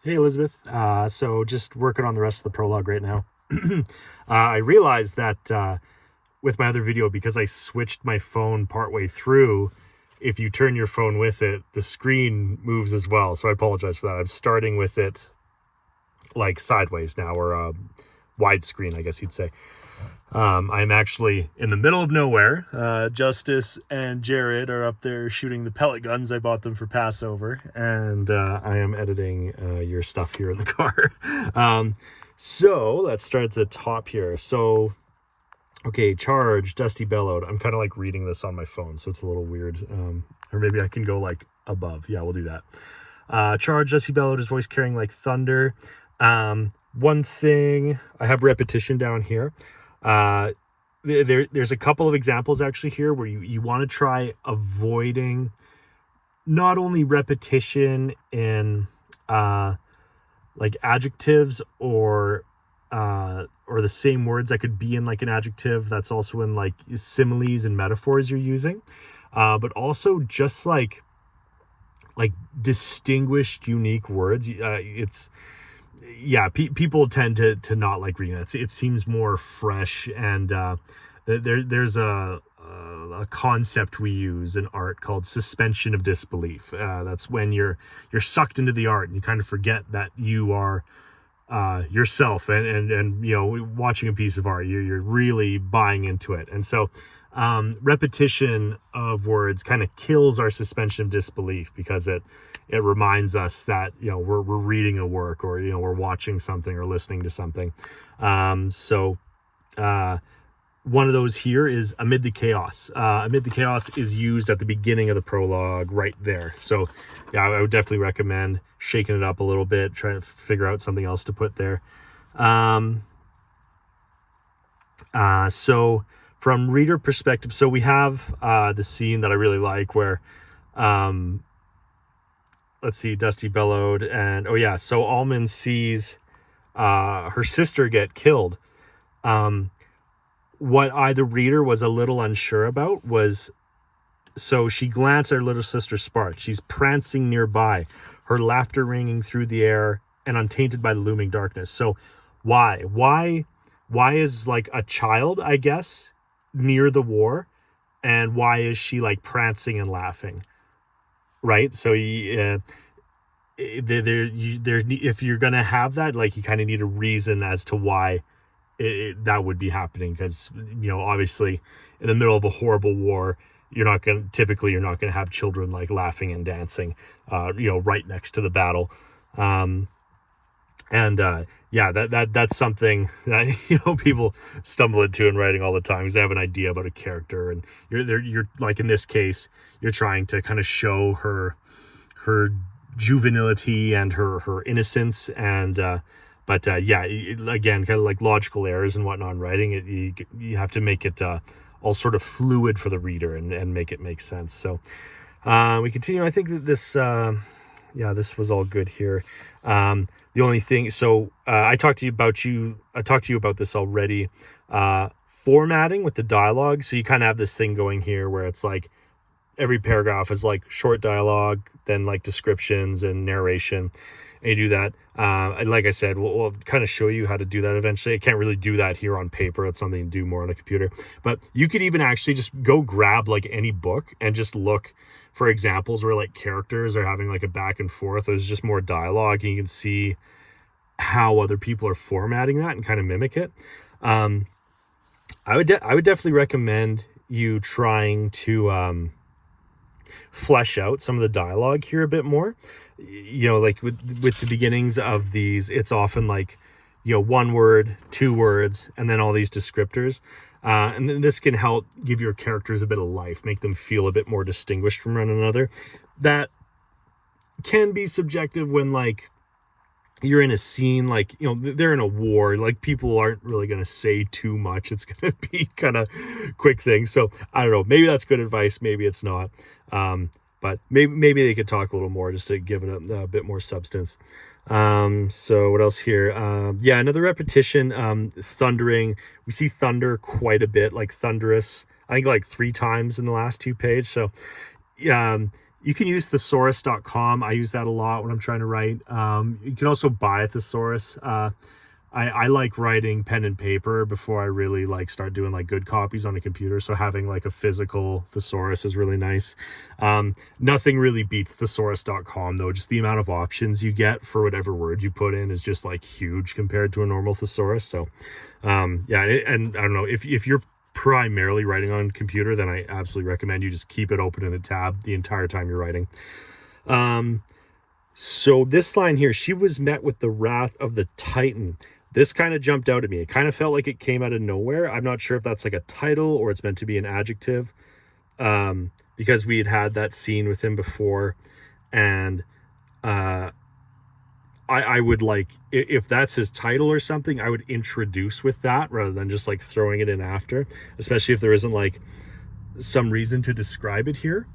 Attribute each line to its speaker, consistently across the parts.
Speaker 1: Hey, Elizabeth. So just working on the rest of the prologue right now. I realized that with my other video, because I switched my phone partway through, if you turn your phone with it, the screen moves as well. So I apologize for that. I'm starting with it like sideways now, or widescreen, I guess you'd say. I'm actually in the middle of nowhere. Justice and Jared are up there shooting the pellet guns. I bought them for Passover, and I am editing your stuff here in the car. So let's start at the top here. So, okay, charge, Dusty bellowed. I'm kind of like reading this on my phone, so it's a little weird. Or maybe I can go like above. Yeah, we'll do that. Charge, Dusty bellowed, his voice carrying like thunder. One thing, I have repetition down here. Uh, there's a couple of examples actually here where you want to try avoiding not only repetition in like adjectives or the same words that could be in like an adjective that's also in like similes and metaphors you're using, but also just like distinguished unique words. It's yeah, people tend to not like reading that. It seems more fresh, and there's a concept we use in art called suspension of disbelief. That's when you're sucked into the art and you kind of forget that you are yourself, and you know, watching a piece of art, you're really buying into it. And so repetition of words kind of kills our suspension of disbelief, because it reminds us that, you know, we're reading a work, or, you know, we're watching something or listening to something. So one of those here is amid the chaos. Amid the chaos is used at the beginning of the prologue right there. So yeah, I would definitely recommend shaking it up a little bit, trying to figure out something else to put there. So from reader perspective, so we have the scene that I really like where, let's see, Dusty bellowed, and oh yeah, so Almond sees her sister get killed. What I, the reader, was a little unsure about was, so she glanced at her little sister Spark. She's prancing nearby, her laughter ringing through the air and untainted by the looming darkness. So why is like a child, I guess, near the war, and why is she like prancing and laughing, right? So if you're gonna have that, like, you kind of need a reason as to why that would be happening, because, you know, obviously in the middle of a horrible war, you're not going to have children like laughing and dancing you know, right next to the battle. And yeah, that's something that, you know, people stumble into in writing all the time, because they have an idea about a character, and you're like, in this case, you're trying to kind of show her juvenility and her innocence, and but yeah, again, kind of like logical errors and whatnot in writing it, you have to make it all sort of fluid for the reader, and make it make sense. So we continue. I think that this yeah, this was all good here. The only thing, so I talked to you about this already. Formatting with the dialogue. So you kind of have this thing going here where it's like every paragraph is like short dialogue, then like descriptions and narration, and you do that. And like I said, we'll kind of show you how to do that eventually. I can't really do that here on paper. It's something to do more on a computer. But you could even actually just go grab like any book and just look for examples where like characters are having like a back and forth. There's just more dialogue, and you can see how other people are formatting that and kind of mimic it. I would definitely recommend you trying to flesh out some of the dialogue here a bit more. You know, like with the beginnings of these, it's often like, you know, one word, two words, and then all these descriptors. And then this can help give your characters a bit of life, make them feel a bit more distinguished from one another. That can be subjective when, like, you're in a scene, like, you know, they're in a war, like, people aren't really going to say too much. It's going to be kind of quick things. So I don't know, maybe that's good advice, maybe it's not. But maybe they could talk a little more just to give it a bit more substance. So what else here? Yeah, another repetition, thundering. We see thunder quite a bit, like thunderous, I think like 3 times in the last 2 pages. So You can use thesaurus.com. I use that a lot when I'm trying to write. You can also buy a thesaurus. I like writing pen and paper before I really like start doing like good copies on a computer. So having like a physical thesaurus is really nice. Nothing really beats thesaurus.com though. Just the amount of options you get for whatever word you put in is just like huge compared to a normal thesaurus. So yeah, and I don't know, if you're primarily writing on computer, then I absolutely recommend you just keep it open in a tab the entire time you're writing. So this line here, she was met with the wrath of the Titan. This kind of jumped out at me. It kind of felt like it came out of nowhere. I'm not sure if that's like a title or it's meant to be an adjective, because we had that scene with him before. And I would like, if that's his title or something, I would introduce with that rather than just like throwing it in after, especially if there isn't like some reason to describe it here.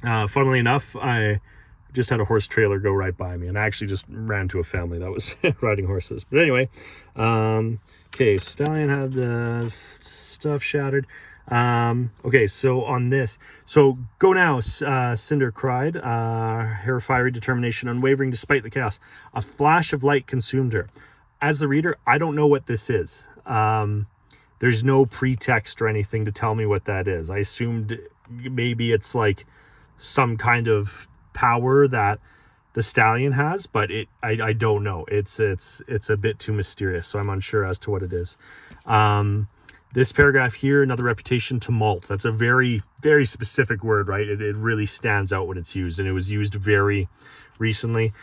Speaker 1: Funnily enough, I just had a horse trailer go right by me, and I actually just ran to a family that was riding horses. But anyway, okay, Stallion had the stuff shattered. Okay, so on this, so go now, Cinder cried, her fiery determination unwavering despite the chaos. A flash of light consumed her. As the reader, I don't know what this is. There's no pretext or anything to tell me what that is. I assumed maybe it's like some kind of power that the stallion has, but I don't know. It's a bit too mysterious, so I'm unsure as to what it is. This paragraph here, another reputation to malt. That's a very, very specific word, right? It really stands out when it's used, and it was used very recently.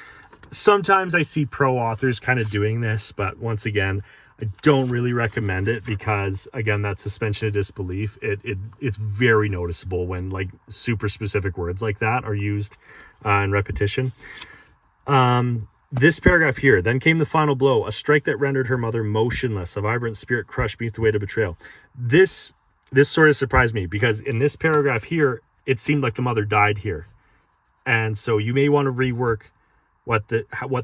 Speaker 1: Sometimes I see pro authors kind of doing this, but once again, I don't really recommend it because, again, that suspension of disbelief, it's very noticeable when like super specific words like that are used in repetition. This paragraph here, then came the final blow, a strike that rendered her mother motionless, a vibrant spirit crushed beneath the weight of betrayal. This sort of surprised me because in this paragraph here, it seemed like the mother died here. And so you may want to rework what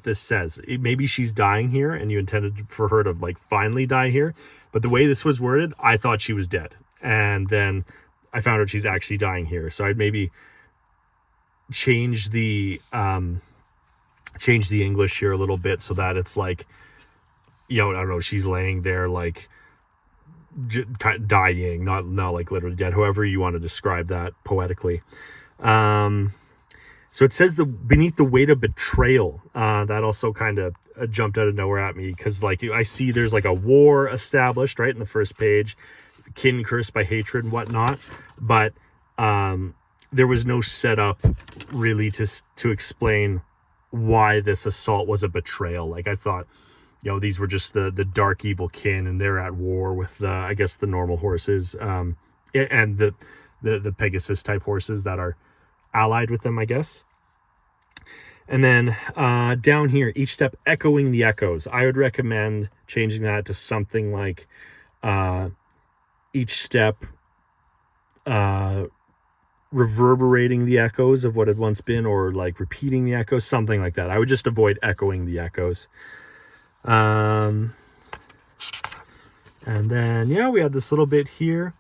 Speaker 1: this says. Maybe she's dying here and you intended for her to like finally die here. But the way this was worded, I thought she was dead. And then I found out she's actually dying here. So I'd maybe change the English here a little bit so that it's like, I don't know, she's laying there like dying, not like literally dead, however you want to describe that poetically. So it says beneath the weight of betrayal. That also kind of jumped out of nowhere at me because like I see there's like a war established right in the first page, kin cursed by hatred and whatnot, but there was no setup really to explain why this assault was a betrayal. Like I thought, these were just the dark evil kin and they're at war with I guess the normal horses and the Pegasus type horses that are allied with them, I guess. And then down here, each step echoing the echoes. I would recommend changing that to something like each step reverberating the echoes of what had once been, or like repeating the echoes, something like that. I would just avoid echoing the echoes. And then, we had this little bit here.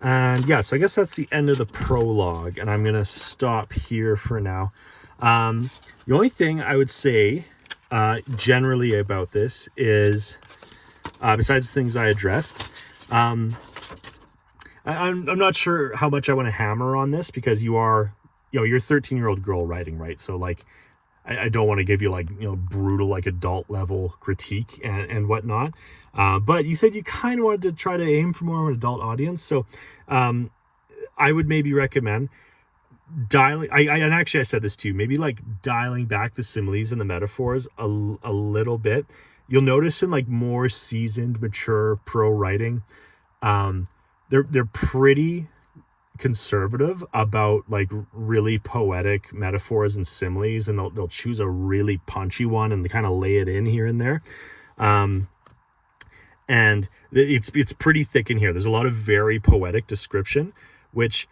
Speaker 1: And so I guess that's the end of the prologue, and I'm going to stop here for now. The only thing I would say generally about this is, besides the things I addressed, I'm not sure how much I want to hammer on this because you're a 13-year-old girl writing, right? So like, I don't want to give you like, brutal, like adult level critique and whatnot. But you said you kind of wanted to try to aim for more of an adult audience. So, I would maybe recommend dialing, and actually I said this too, maybe like dialing back the similes and the metaphors a little bit. You'll notice in like more seasoned, mature pro writing, they're pretty conservative about like really poetic metaphors and similes, and they'll choose a really punchy one and kind of lay it in here and there. And it's pretty thick in here. There's a lot of very poetic description, which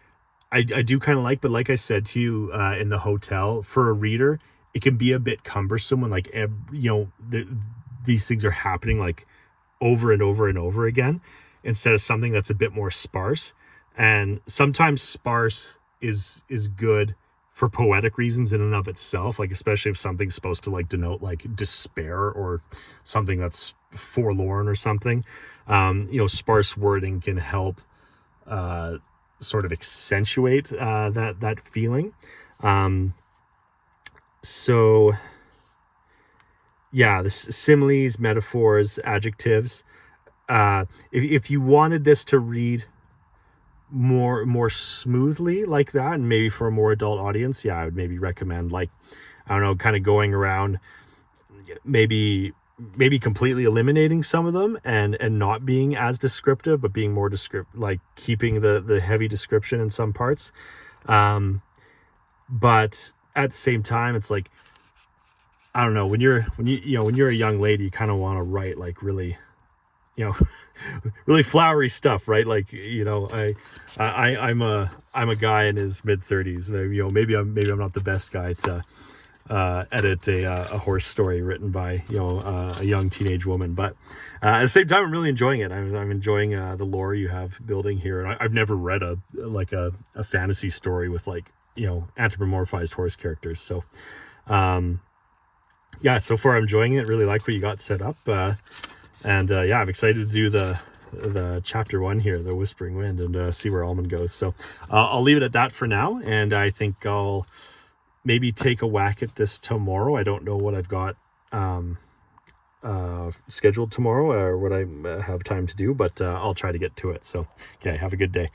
Speaker 1: I do kind of like, but like I said to you in the hotel, for a reader, it can be a bit cumbersome when like, these things are happening like over and over and over again, instead of something that's a bit more sparse. And sometimes sparse is good for poetic reasons in and of itself, like especially if something's supposed to like denote like despair or something that's forlorn or something. Sparse wording can help sort of accentuate that feeling. So yeah, the similes, metaphors, adjectives. If you wanted this to read more smoothly like that, and maybe for a more adult audience, yeah, I would maybe recommend, like, I don't know, kind of going around, maybe completely eliminating some of them and not being as descriptive, but being more descriptive, like keeping the heavy description in some parts. But at the same time, it's like, I don't know, when you're a young lady, you kind of want to write like really, really flowery stuff, right? Like, I'm a guy in his mid-30s. Maybe I'm not the best guy to edit a horse story written by a young teenage woman, but at the same time, I'm really enjoying it. I'm enjoying the lore you have building here, and I've never read a fantasy story with like anthropomorphized horse characters. So yeah, so far I'm enjoying it. Really like what you got set up. And I'm excited to do the chapter 1 here, the Whispering Wind, and see where Almond goes. So I'll leave it at that for now, and I think I'll maybe take a whack at this tomorrow. I don't know what I've got scheduled tomorrow or what I have time to do, but I'll try to get to it. So, okay, have a good day.